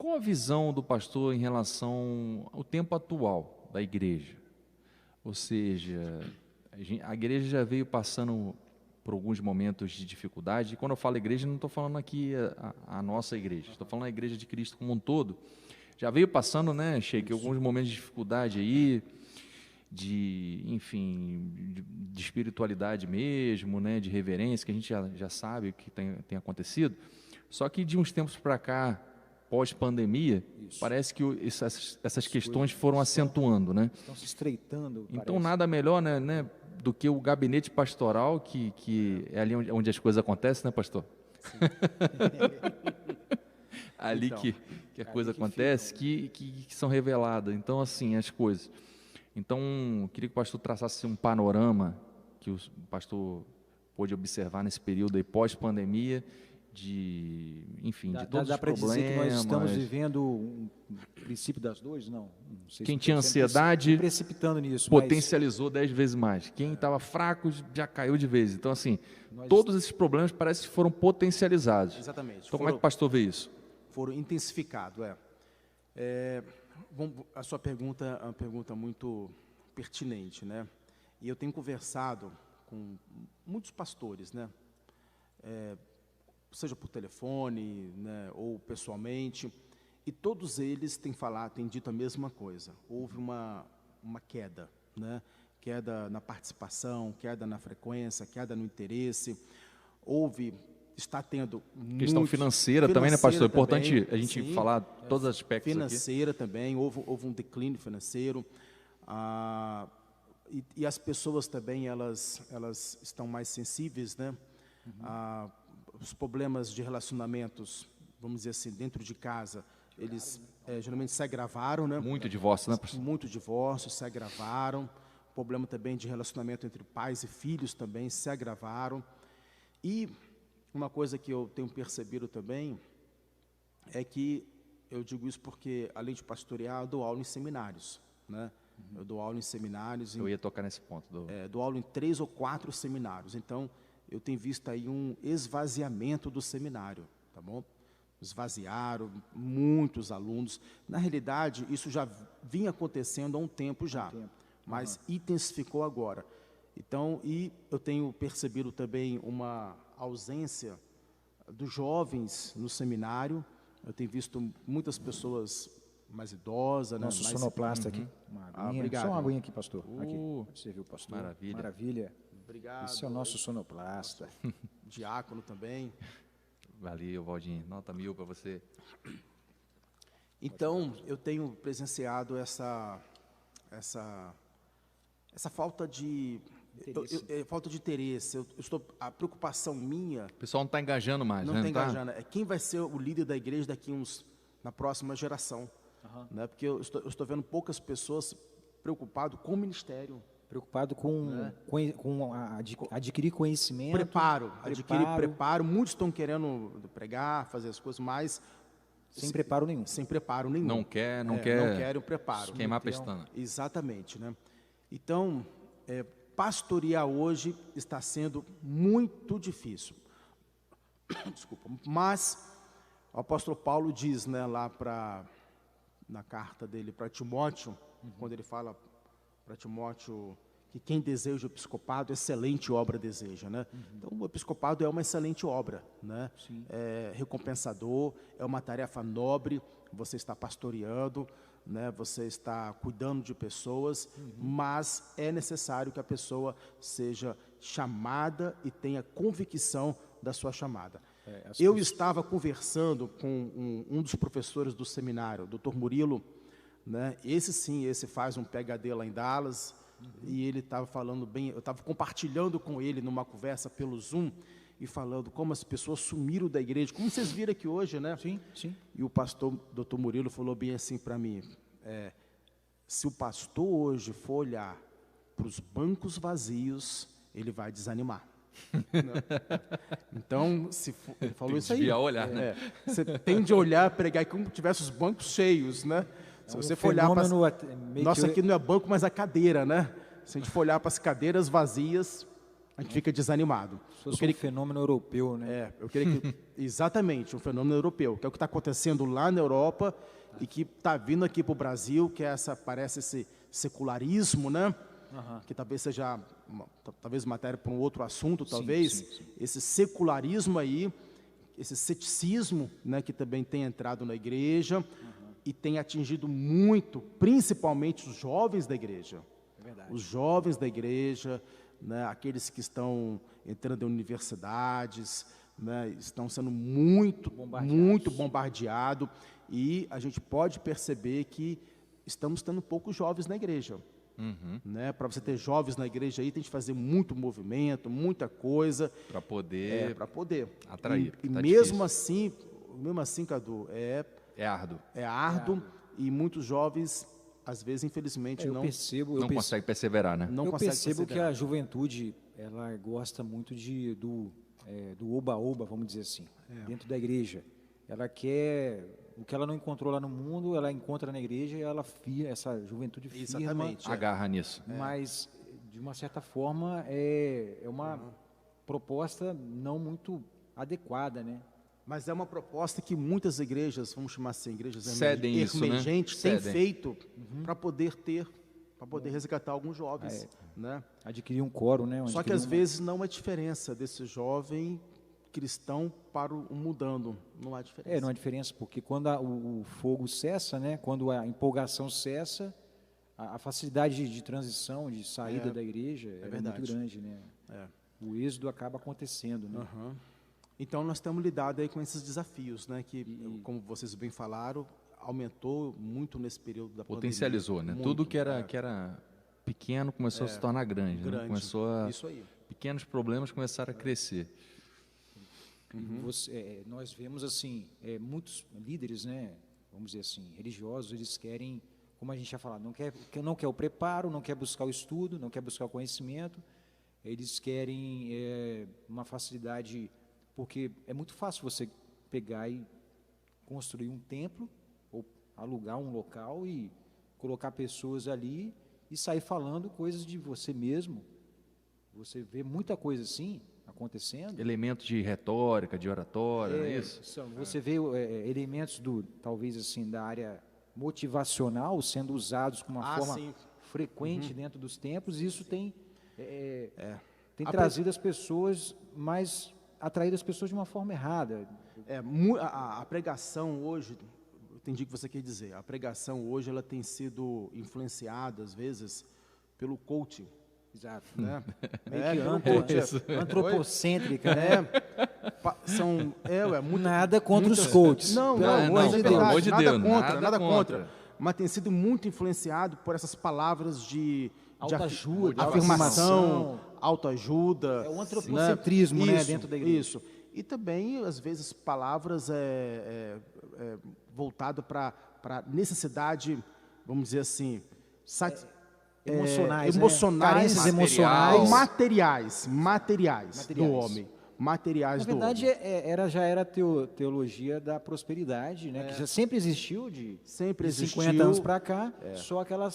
Qual a visão do pastor em relação ao tempo atual da igreja? Ou seja, a igreja já veio passando por alguns momentos de dificuldade. E quando eu falo igreja, não estou falando aqui a nossa igreja, estou falando a igreja de Cristo como um todo. Já veio passando, né, Sheik, alguns momentos de dificuldade aí, de espiritualidade mesmo, né, de reverência, que a gente já sabe o que tem acontecido. Só que de uns tempos para cá, pós-pandemia, parece que essas questões foram acentuando, né? Estão se estreitando, Então, parece. nada melhor, né, do que o gabinete pastoral, que é ali onde as coisas acontecem, né, pastor? Sim. ali Então, que a coisa acontece, que são reveladas. Então, assim, as coisas. Então, queria que o pastor traçasse um panorama que o pastor pôde observar nesse período aí pós-pandemia, de todos os problemas. Dá para dizer que nós estamos vivendo um princípio das dores? Não sei. Quem tinha ansiedade, precipitando nisso, potencializou 10 vezes mais. Quem estava fraco já caiu de vez. Então, assim, todos esses problemas parece que foram potencializados. Exatamente. Então, como é que o pastor vê isso? Foram intensificados, a sua pergunta é uma pergunta muito pertinente, né? E eu tenho conversado com muitos pastores, né? Seja por telefone, né, ou pessoalmente, e todos eles têm dito a mesma coisa. Houve uma queda, né? Queda na participação, queda na frequência, queda no interesse. Está tendo questão financeira também, né, pastor? É importante a gente falar todos os aspectos financeira aqui. Também, houve um declínio financeiro. E as pessoas também, elas estão mais sensíveis, né? Os problemas de relacionamentos, vamos dizer assim, dentro de casa, eles geralmente se agravaram, né? Muito divórcio, né, pastor? Muito divórcio, se agravaram. Problema também de relacionamento entre pais e filhos também se agravaram. E uma coisa que eu tenho percebido também é que, eu digo isso porque, além de pastorear, eu dou aula em seminários, né? Eu dou aula em seminários. Eu ia tocar nesse ponto. Dou aula em 3 ou 4 seminários. Então, eu tenho visto aí um esvaziamento do seminário, tá bom? Esvaziaram muitos alunos. Na realidade, isso já vinha acontecendo há um tempo já, mas intensificou agora. Então, e eu tenho percebido também uma ausência dos jovens no seminário. Eu tenho visto muitas pessoas mais idosas. Nosso sonoplasta aqui. Uma aguinha. Obrigado. Só uma aguinha aqui, pastor. Aqui. Pode servir o pastor. Maravilha. Maravilha. Obrigado. Esse é o nosso sonoplasta. Diácono também. Valeu, Valdinho. Nota 1000 para você. Então, eu tenho presenciado essa falta de interesse. A preocupação minha... O pessoal não está engajando mais, não né? Não está engajando. Quem vai ser o líder da igreja na próxima geração? Né? Porque eu estou vendo poucas pessoas preocupadas com o ministério. Preocupado com adquirir conhecimento. Adquirir preparo. Muitos estão querendo pregar, fazer as coisas, mas... Sem preparo nenhum. Sem preparo nenhum. Não querem o preparo. Queimar a pestana. Exatamente, né? Então, pastorear hoje está sendo muito difícil. Desculpa. Mas o apóstolo Paulo diz, né, na carta dele para Timóteo, quando ele fala para Timóteo que quem deseja o episcopado, excelente obra deseja, né? Então, o episcopado é uma excelente obra, né? É recompensador, é uma tarefa nobre, você está pastoreando, né? Você está cuidando de pessoas, mas é necessário que a pessoa seja chamada e tenha convicção da sua chamada. Eu estava conversando com um dos professores do seminário, o Dr. Murilo, né? Esse faz um PhD lá em Dallas, e ele estava falando bem, eu estava compartilhando com ele numa conversa pelo Zoom, e falando como as pessoas sumiram da igreja, como vocês viram aqui hoje, né? Sim, sim. E o pastor, Dr. Murilo, falou bem assim para mim, se o pastor hoje for olhar para os bancos vazios, ele vai desanimar. Então, ele falou isso aí. Desviar o olhar, né? Você tem de olhar, pregar como tivesse os bancos cheios, né? Se você for olhar para... Nossa, aqui não é banco, mas a cadeira, né? Se a gente for olhar para as cadeiras vazias, a gente fica desanimado. Se fosse um fenômeno europeu, né? Eu queria que, exatamente, um fenômeno europeu, que é o que está acontecendo lá na Europa e que está vindo aqui para o Brasil, que parece esse secularismo, né? Que talvez seja, talvez matéria para um outro assunto, talvez, sim. esse secularismo aí, esse ceticismo, né, que também tem entrado na igreja e tem atingido muito, principalmente os jovens da igreja. É verdade. Os jovens da igreja, né, aqueles que estão entrando em universidades, né, estão sendo muito bombardeados, e a gente pode perceber que estamos tendo poucos jovens na igreja. Né? Para você ter jovens na igreja aí, tem que fazer muito movimento, muita coisa. Para poder, atrair. E tá mesmo assim, Cadu, é árduo. É árduo e muitos jovens, às vezes, infelizmente, não conseguem perseverar, né? Eu percebo que a juventude, ela gosta muito do oba-oba, vamos dizer assim, dentro da igreja. Ela quer o que ela não encontrou lá no mundo, ela encontra na igreja e essa juventude firma. Agarra nisso. Mas, de uma certa forma, é uma proposta não muito adequada, né? Mas é uma proposta que muitas igrejas, vamos chamar assim, igrejas emergentes, têm feito para poder resgatar alguns jovens. Né? Adquirir um coro, né? Só que às vezes não há diferença desse jovem cristão para o mudando. Não há diferença. Não há diferença, porque quando o fogo cessa, né? Quando a empolgação cessa, a facilidade de transição, de saída da igreja é muito grande, né? O êxodo acaba acontecendo, né? Então, nós temos lidado aí com esses desafios, né? Que, como vocês bem falaram, aumentou muito nesse período da Potencializou, pandemia. né? Tudo que era pequeno começou a se tornar grande. Né? Isso aí. Pequenos problemas começaram a crescer. Nós vemos, assim, muitos líderes, né? Vamos dizer assim, religiosos, eles querem, como a gente já falado, não quer o preparo, não quer buscar o estudo, não quer buscar o conhecimento, eles querem uma facilidade. Porque é muito fácil você pegar e construir um templo, ou alugar um local e colocar pessoas ali e sair falando coisas de você mesmo. Você vê muita coisa assim acontecendo. Elementos de retórica, de oratória, não é isso? Você vê elementos talvez assim, da área motivacional sendo usados com uma forma frequente dentro dos templos, e isso tem trazido as pessoas atrair as pessoas de uma forma errada. A pregação hoje, eu entendi o que você quer dizer, a pregação hoje ela tem sido influenciada, às vezes, pelo coaching. Exato. Né? Antropocêntrica, né? Nada contra os coaches. Não, pelo amor de Deus. Nada contra. Mas tem sido muito influenciado por essas palavras de autoajuda, afirmação, autoajuda. É o antropocentrismo, né, dentro da igreja. Isso. E também, às vezes, palavras voltadas para necessidade, vamos dizer assim, emocionais, carências emocionais, materiais do homem. Na verdade, já era a teologia da prosperidade, né? Que já sempre existiu de 50 anos para cá, só que ela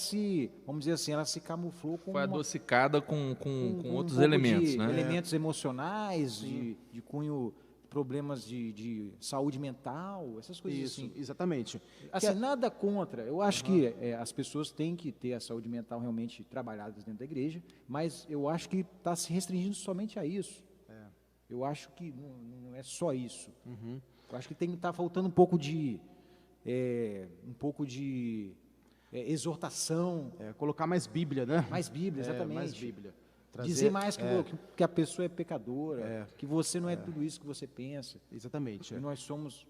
vamos dizer assim, ela se camuflou com foi adocicada com outros elementos, né? Elementos emocionais, de cunho, problemas de saúde mental, essas coisas assim. Exatamente. Assim, nada contra. Eu acho que as pessoas têm que ter a saúde mental realmente trabalhada dentro da igreja, mas eu acho que está se restringindo somente a isso. Eu acho que não é só isso. Eu acho que está faltando um pouco de exortação. Colocar mais Bíblia, né? Mais Bíblia, exatamente. Mais Bíblia. Dizer mais que a pessoa é pecadora, que você não é tudo isso que você pensa. Exatamente. E nós somos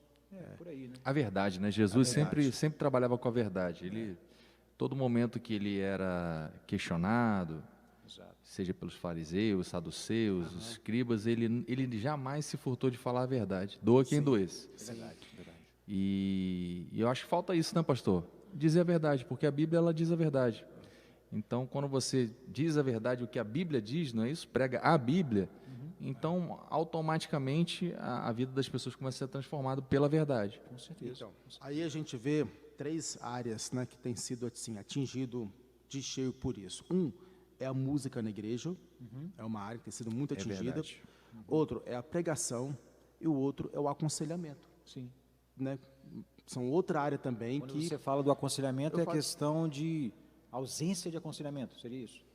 por aí, né? A verdade, né? Jesus sempre trabalhava com a verdade. Ele, todo momento que ele era questionado, seja pelos fariseus, saduceus, os escribas, ele jamais se furtou de falar a verdade. Doa quem doesse. É verdade. E eu acho que falta isso, né, pastor? Dizer a verdade, porque a Bíblia, ela diz a verdade. Então, quando você diz a verdade, o que a Bíblia diz, não é isso? Prega a Bíblia, então, automaticamente, a vida das pessoas começa a ser transformada pela verdade. Com certeza. Então, aí a gente vê 3 áreas, né, que têm sido assim, atingido de cheio por isso. é a música na igreja, é uma área que tem sido muito atingida. verdade. Outro é a pregação e o outro é o aconselhamento, Sim. né? São outra área também Quando que você fala do aconselhamento, Eu é falo- questão de ausência de aconselhamento, seria isso?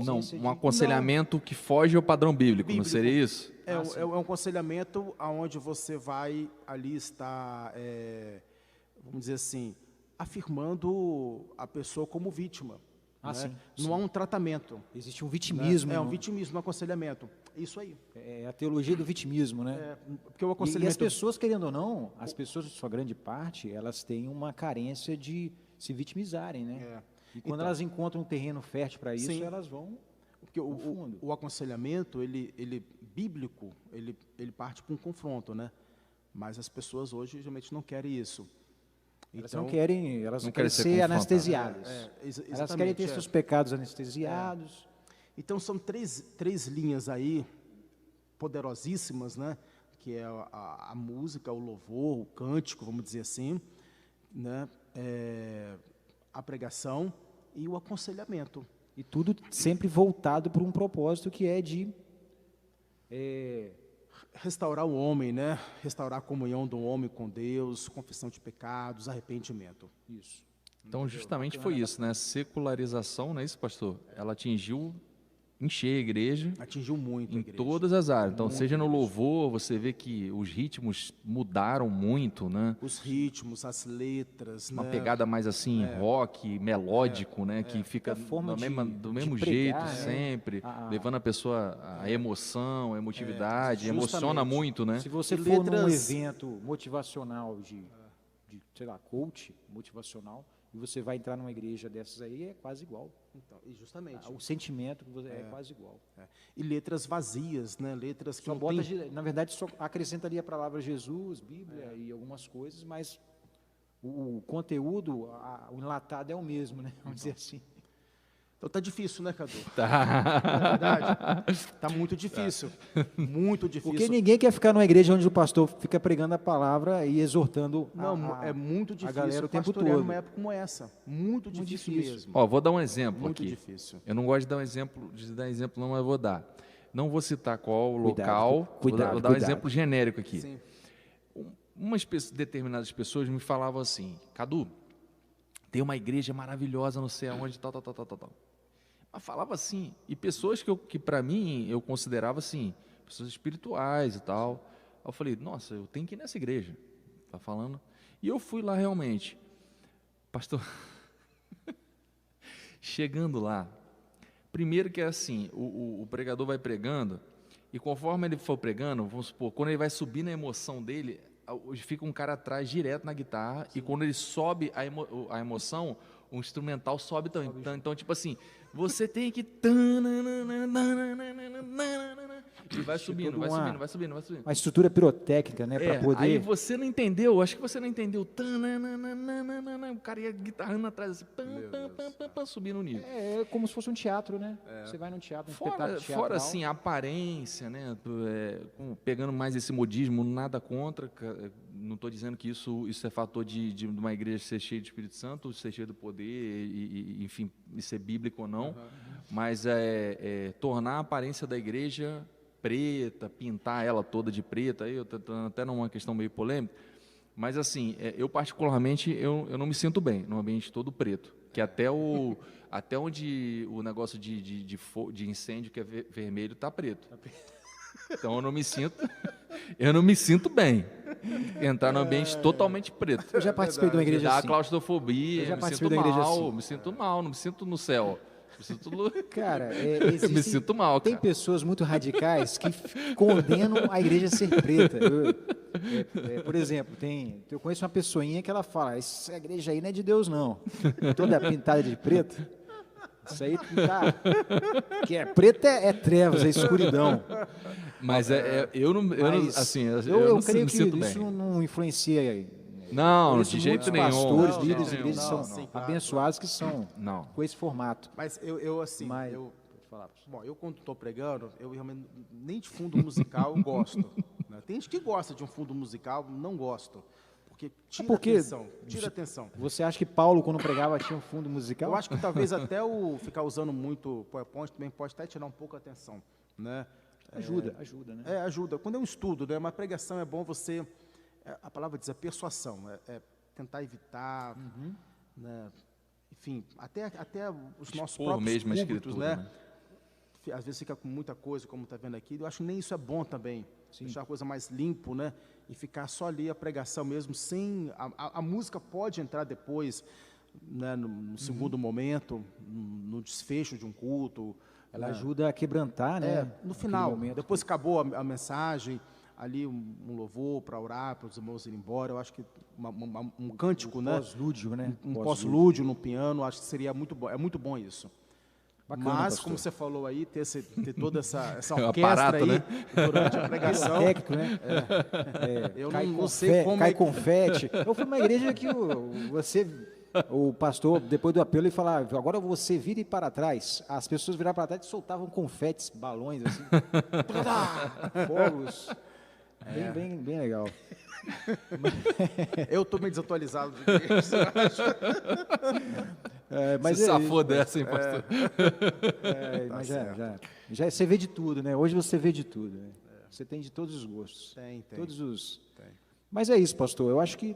Não, Ausência um aconselhamento que foge ao padrão bíblico, não Bíblico. seria isso? é um aconselhamento onde você vai ali estar, vamos dizer assim, afirmando a pessoa como vítima. Né? Sim, Não há um tratamento. Existe um vitimismo. É um vitimismo no aconselhamento. Isso aí. É a teologia do vitimismo, né? Porque o E aconselhamento... as pessoas, querendo ou não, as pessoas, em sua grande parte, elas têm uma carência de se vitimizarem, né? E quando Então, elas encontram um terreno fértil para isso, sim. elas vão Porque no fundo. o aconselhamento, ele bíblico, ele parte para um confronto, né? Mas as pessoas hoje geralmente não querem isso. Elas Então, não querem, elas não não querem querem ser ser confrontadas. anestesiadas. exa- Elas exatamente, querem ter seus pecados anestesiados. Então são três linhas aí poderosíssimas, né? Que é a música, o louvor, o cântico, vamos dizer assim, né? A pregação e o aconselhamento. E tudo sempre voltado para um propósito que é de Restaurar o homem, né? Restaurar a comunhão do homem com Deus, confissão de pecados, arrependimento. isso. Então, justamente foi isso, né? A secularização, não é isso, pastor? Ela atingiu em cheio a igreja, Atingiu muito a em igreja. todas as áreas. Então, seja no louvor, você vê que os ritmos mudaram muito, né? Os ritmos, as letras, Uma né? pegada mais assim, rock, melódico, né? Que fica A forma do de mesmo pregar, jeito né? sempre, levando a pessoa à emoção, à emotividade, justamente. emociona muito, né? Se você E for num letras- evento motivacional sei lá, coach motivacional, e você vai entrar numa igreja dessas aí, é quase igual. Então, e justamente. O sentimento é quase igual. E letras vazias, né? Letras que Só não bota, tem... na verdade, só acrescenta ali a palavra Jesus, Bíblia e algumas coisas, mas o conteúdo, o enlatado é o mesmo, né? Vamos dizer assim. Então tá difícil, né, Cadu? Tá. Não é verdade? Tá muito difícil. Muito difícil. Porque ninguém quer ficar numa igreja onde o pastor fica pregando a palavra e exortando Não, é muito a difícil galera o tempo pastorear todo. numa época como essa. Muito difícil difícil. mesmo. Ó, vou dar um exemplo Muito aqui. difícil. Eu não gosto de dar exemplo, não, mas vou dar. Não vou citar qual Cuidado, local, cuidado, vou dar um cuidado. exemplo genérico aqui. Sim. Determinadas pessoas me falavam assim, Cadu, tem uma igreja maravilhosa não sei aonde, tal. Mas falava assim, e pessoas que para mim eu considerava assim, pessoas espirituais e tal. Aí eu falei, nossa, eu tenho que ir nessa igreja, tá falando? E eu fui lá realmente, pastor, chegando lá, primeiro que é assim, o pregador vai pregando, e conforme ele for pregando, vamos supor, quando ele vai subir na emoção dele, fica um cara atrás direto na guitarra, e quando ele sobe a emoção, o instrumental sobe também. Então, tipo assim, você tem que... E vai subindo, vai subindo, vai subindo, vai subindo. Uma estrutura pirotécnica, né? Para poder. Aí você não entendeu, acho que você não entendeu. O cara ia guitarrando atrás, assim, subindo o nível. É como se fosse um teatro, né? Você vai num teatro, um espetáculo teatral. Fora assim, a aparência, né? Pegando mais esse modismo, nada contra. Não estou dizendo que isso é fator de uma igreja ser cheia de Espírito Santo, ser cheia do poder, enfim, ser bíblico ou não. Mas tornar a aparência da igreja preta, pintar ela toda de preta, aí eu estou até numa questão meio polêmica, mas assim, eu particularmente, eu não me sinto bem no ambiente todo preto, que até onde o negócio de incêndio que é vermelho está preto. Então eu não me sinto bem entrar num ambiente totalmente preto. Eu já participei de uma igreja Dá assim. claustrofobia, Eu já me participei sinto de uma igreja mal, assim. me sinto mal, não me sinto no céu. Me sinto Cara, eu me sinto mal, tem cara. pessoas muito radicais que condenam a igreja a ser preta. Por exemplo, eu conheço uma pessoinha que ela fala, essa igreja aí não é de Deus, não. Toda pintada de preto. Isso aí tá... Que é preta é trevas, é escuridão. Mas eu não, Mas assim, eu eu não creio me que sinto isso bem. não influencia. Não, Conheço de jeito muitos nenhum. pastores, Não, líderes de de jeito igrejas nenhum. são Sim, claro, abençoados que são Não. com esse formato. Mas eu assim, Mas- eu quando estou pregando, eu realmente nem de fundo musical eu gosto. Né? Tem gente que gosta de um fundo musical, não gosto. Porque tira Porque atenção, tira atenção. Você acha que Paulo, quando pregava, tinha um fundo musical? Eu acho que talvez até o ficar usando muito PowerPoint também pode até tirar um pouco a atenção, né? Ajuda, né? Ajuda. Quando é um estudo, né? Uma pregação é bom você, a palavra diz, é persuasão, é tentar evitar, né? Enfim, até os nossos Expor próprios mesmo a púlpitos, escritura, né? Às vezes fica com muita coisa, como está vendo aqui. Eu acho que nem isso é bom também. Sim. Deixar a coisa mais limpo, né? E ficar só ali a pregação mesmo, sem... A música pode entrar depois, né? No segundo momento, no desfecho de um culto. Ela né? ajuda a quebrantar, né? No Aquele final, momento depois que acabou a mensagem, ali um louvor para orar, para os irmãos irem embora. Eu acho que um cântico, né? Pós-lúdio, né? Um pós-lúdio no piano, acho que seria muito bom. É muito bom isso. Bacana, Mas, pastor. como você falou aí, ter toda essa O orquestra aparato, aí né? durante a pregação. Técnico, né? Eu Cai não sei como cai é que... confete. Eu fui numa igreja que o pastor, depois do apelo, ele falava, agora você vire para trás. As pessoas viravam para trás e soltavam confetes, balões, assim. Fogos. Bem legal. Eu estou meio desatualizado de igreja, eu acho. Mas Você é safou isso, dessa, hein, pastor? mas certo. já você vê de tudo, né? Hoje você vê de tudo. Né? Você tem de todos os gostos. Tem. Todos os. Tem. Mas é isso, pastor. Eu acho que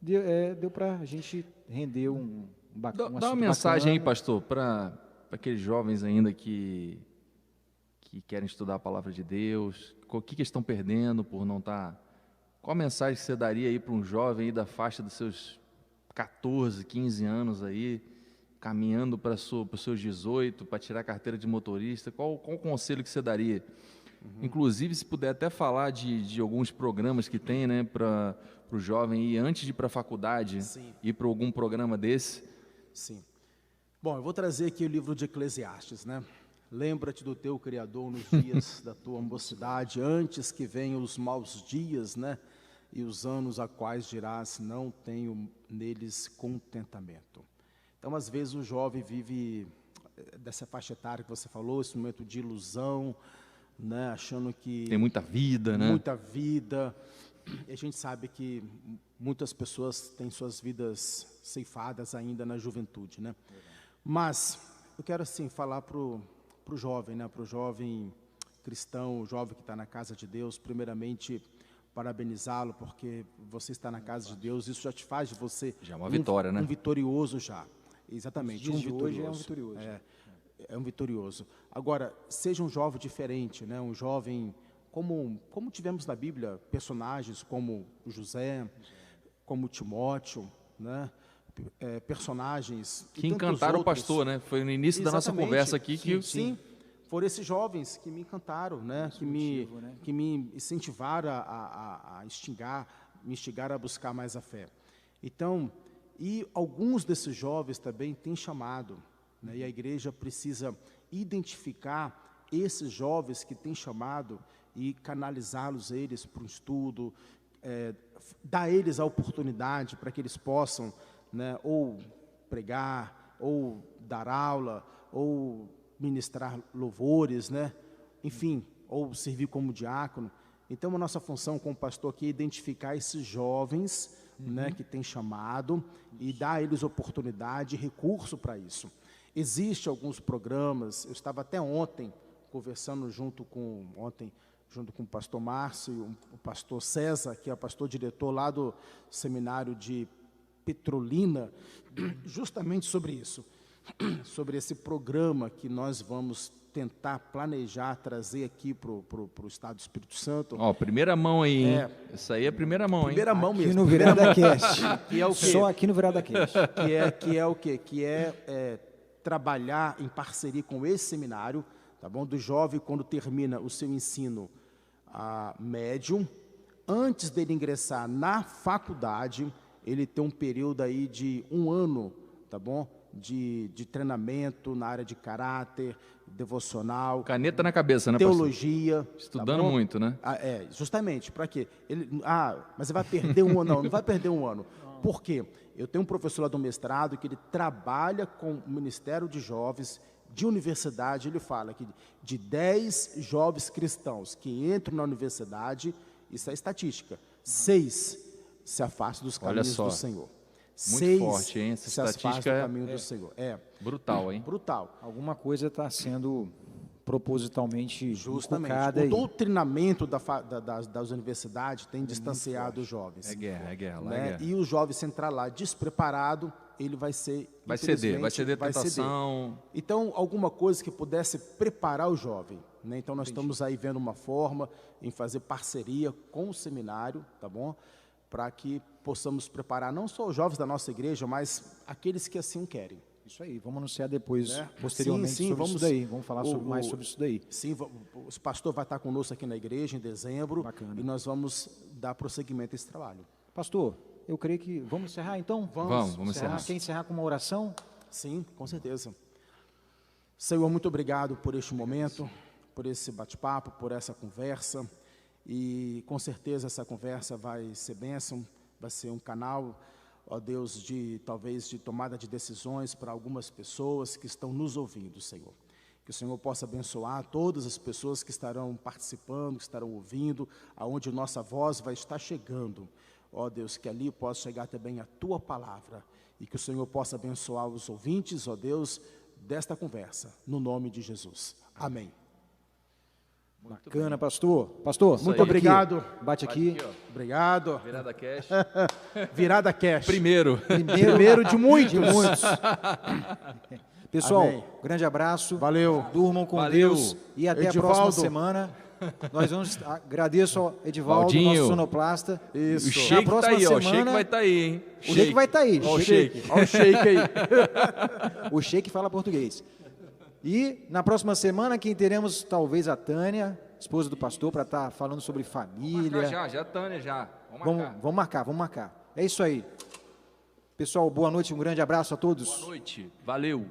deu para a gente render um bacana. Dá uma mensagem aí, pastor, para aqueles jovens ainda que querem estudar a palavra de Deus. O que eles estão perdendo por não estar... Qual a mensagem que você daria aí para um jovem aí da faixa dos seus 14, 15 anos aí, caminhando para os seus 18, para tirar a carteira de motorista? Qual o conselho que você daria? Inclusive, se puder até falar de alguns programas que tem, né, para o jovem ir antes de ir para a faculdade, Sim. ir para algum programa desse. Sim. Bom, eu vou trazer aqui o livro de Eclesiastes, né? Lembra-te do teu Criador nos dias da tua mocidade, antes que venham os maus dias, né? E os anos a quais dirás, não tenho neles contentamento. Então, às vezes, o jovem vive dessa faixa etária que você falou, esse momento de ilusão, né? Achando que... Tem muita vida, né? Muita vida. E a gente sabe que muitas pessoas têm suas vidas ceifadas ainda na juventude, né? Mas eu quero, assim, falar para o jovem, né? Para o jovem cristão, o jovem que está na casa de Deus, primeiramente... parabenizá-lo, porque você está na casa de Deus, isso já te faz de você... Já é uma vitória, né? Um vitorioso já, exatamente. Nos dias de hoje é um vitorioso. É um vitorioso. Agora, seja um jovem diferente, né? Um jovem, como tivemos na Bíblia, personagens como José, como Timóteo, né? Personagens... Que encantaram o pastor, né? Foi no início da nossa conversa aqui que... Sim. Foram esses jovens que me encantaram, né? Que me incentivaram a me instigaram a buscar mais a fé. Então, e alguns desses jovens também têm chamado, né? E a igreja precisa identificar esses jovens que têm chamado e canalizá-los eles para um estudo, dar a eles a oportunidade para que eles possam, né, ou pregar, ou dar aula, ou ministrar louvores, né? Enfim, ou servir como diácono. Então, a nossa função como pastor aqui é identificar esses jovens, né, que tem chamado e dar a eles oportunidade e recurso para isso. Existem alguns programas, eu estava até ontem conversando junto com o pastor Márcio e o pastor César, que é o pastor diretor lá do seminário de Petrolina, justamente sobre isso. Sobre esse programa que nós vamos tentar planejar, trazer aqui para o Estado do Espírito Santo. Ó, primeira mão aí, hein? Essa aí é a primeira mão, hein? Primeira mão Aqui mesmo. no Virada Cast. Que é o quê? Só aqui no Virada Cast. Que é o quê? Que é trabalhar em parceria com esse seminário, tá bom? Do jovem, quando termina o seu ensino médio, antes dele ingressar na faculdade, ele tem um período aí de 1 ano, tá bom? De treinamento na área de caráter, devocional, Caneta na cabeça, né, teologia. pastor? Estudando muito, né? Justamente, para quê? Mas você vai perder 1 ano? Não vai perder 1 ano. Por quê? Eu tenho um professor lá do mestrado que ele trabalha com o Ministério de Jovens de universidade. Ele fala que de 10 jovens cristãos que entram na universidade, isso é estatística, 6 se afasta dos Olha caminhos só. do Senhor. Muito forte, hein? Essa se afasta estatística do caminho do Senhor. É brutal, hein? brutal. Alguma coisa está sendo propositalmente Justamente. inculcada O aí. doutrinamento das universidades tem distanciado os jovens. É guerra, lá né? é guerra. E o jovem, se entrar lá despreparado, ele vai ser, Vai ceder infelizmente, à tentação. Então, alguma coisa que pudesse preparar o jovem. Né? Então, nós estamos aí vendo uma forma em fazer parceria com o seminário, tá bom? Para que possamos preparar não só os jovens da nossa igreja, mas aqueles que assim querem. Isso aí, vamos anunciar depois, Né? posteriormente, Sim, sobre vamos- isso daí. Vamos falar mais sobre isso daí. Sim, o pastor vai estar conosco aqui na igreja em dezembro. Bacana. E nós vamos dar prosseguimento a esse trabalho. Pastor, eu creio que... Vamos encerrar, então? Vamos encerrar. Quer encerrar com uma oração? Sim, com certeza. Senhor, muito obrigado por este momento, por esse bate-papo, por essa conversa. E com certeza essa conversa vai ser bênção, vai ser um canal, ó Deus, talvez de tomada de decisões para algumas pessoas que estão nos ouvindo, Senhor. Que o Senhor possa abençoar todas as pessoas que estarão participando, que estarão ouvindo, aonde nossa voz vai estar chegando. Ó Deus, que ali possa chegar também a Tua palavra e que o Senhor possa abençoar os ouvintes, ó Deus, desta conversa, no nome de Jesus. Amém. Bacana, pastor. Pastor, Muito aí. obrigado. Bate aqui. Aqui, ó. Obrigado. Virada cash. Virada cash. Primeiro. Primeiro de muitos. De muitos. Pessoal, Amém. grande abraço. Valeu. Durmam com Valeu. Deus. E até Edivaldo. a próxima semana. Nós vamos... Agradeço ao Edivaldo, Valdinho. nosso sonoplasta. Isso. O shake tá próxima aí, ó. O semana- shake vai estar aí, hein? O shake vai estar aí. Ó, o shake. Olha o shake aí. O Sheik fala português. E na próxima semana, quem teremos talvez a Tânia, esposa do pastor, para estar falando sobre família. Já, Tânia, já. Vamos marcar. É isso aí. Pessoal, boa noite, um grande abraço a todos. Boa noite. Valeu.